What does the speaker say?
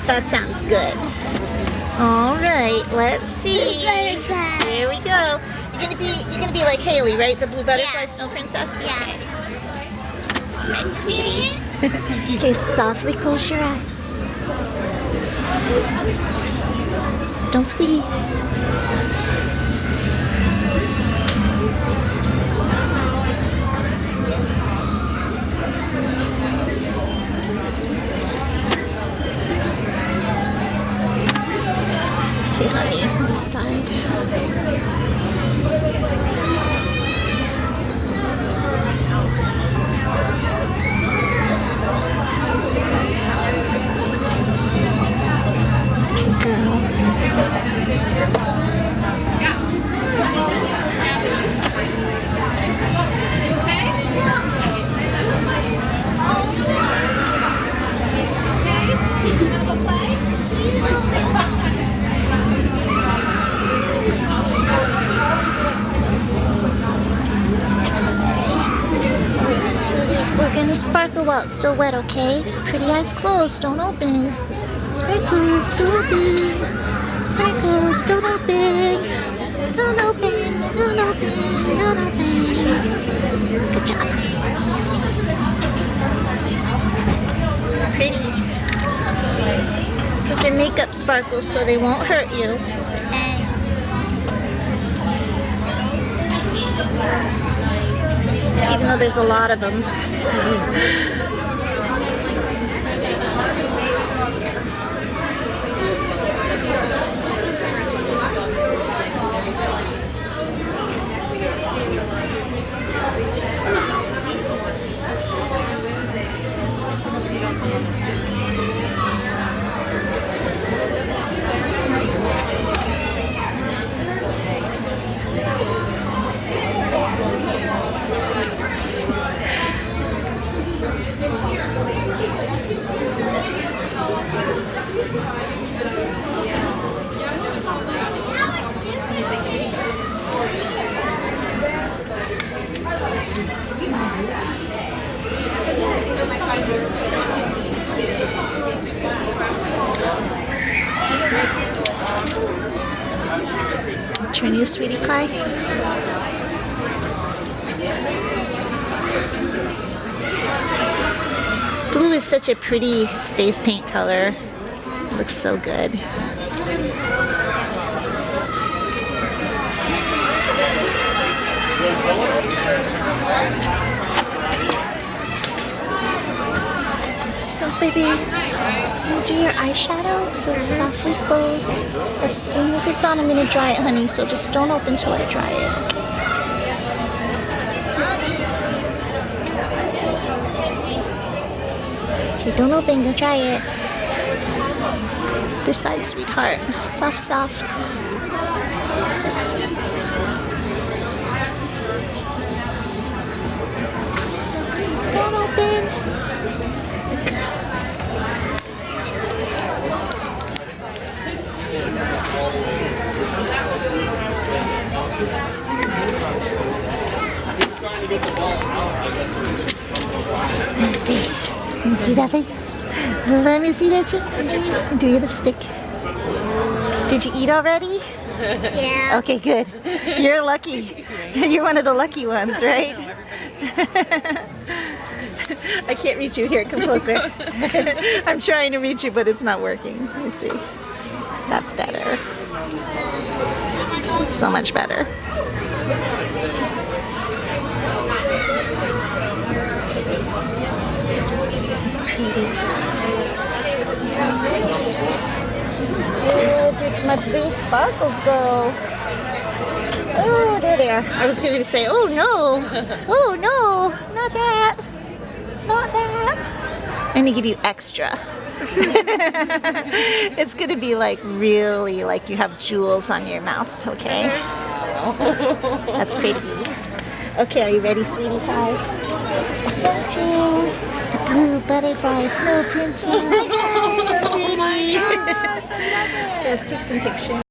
That sounds good. All right, let's see. Here we go. You're gonna be like Haley, right? The blue butterfly snow princess. Yeah. All right, sweetie. Okay, softly close your eyes. Don't squeeze. Okay, honey, on the side. We're gonna sparkle while it's still wet, okay? Pretty eyes closed, don't open. Sparkles, don't open. Sparkles, don't open. Don't open, don't open, don't open. Good job. Pretty. Because your makeup sparkles so they won't hurt you. Even though there's a lot of them. Turn you, sweetie pie. Blue is such a pretty face paint color. It looks so good. So baby, you do your eyeshadow, so softly close. As soon as it's on, I'm gonna dry it, honey, so just don't open till I dry it. Okay, don't open, don't dry it. This side, sweetheart. Soft, soft. Don't open. Let's see. Let me see that face. Let me see that cheeks. Do your lipstick. Did you eat already? Yeah. Okay, good. You're lucky. You're one of the lucky ones, right? I can't reach you. Here, come closer. I'm trying to reach you, but it's not working. Let me see. That's better. So much better. It's pretty. Where did my blue sparkles go? Oh, there they are. I was going to say, oh no. Oh no. Not that. Not that. I'm going to give you extra. It's going to be like really like you have jewels on your mouth, okay? That's pretty. Okay, are you ready, sweetie pie? Presenting the blue butterfly snow princess. Oh my gosh, I love it. Let's take some pictures.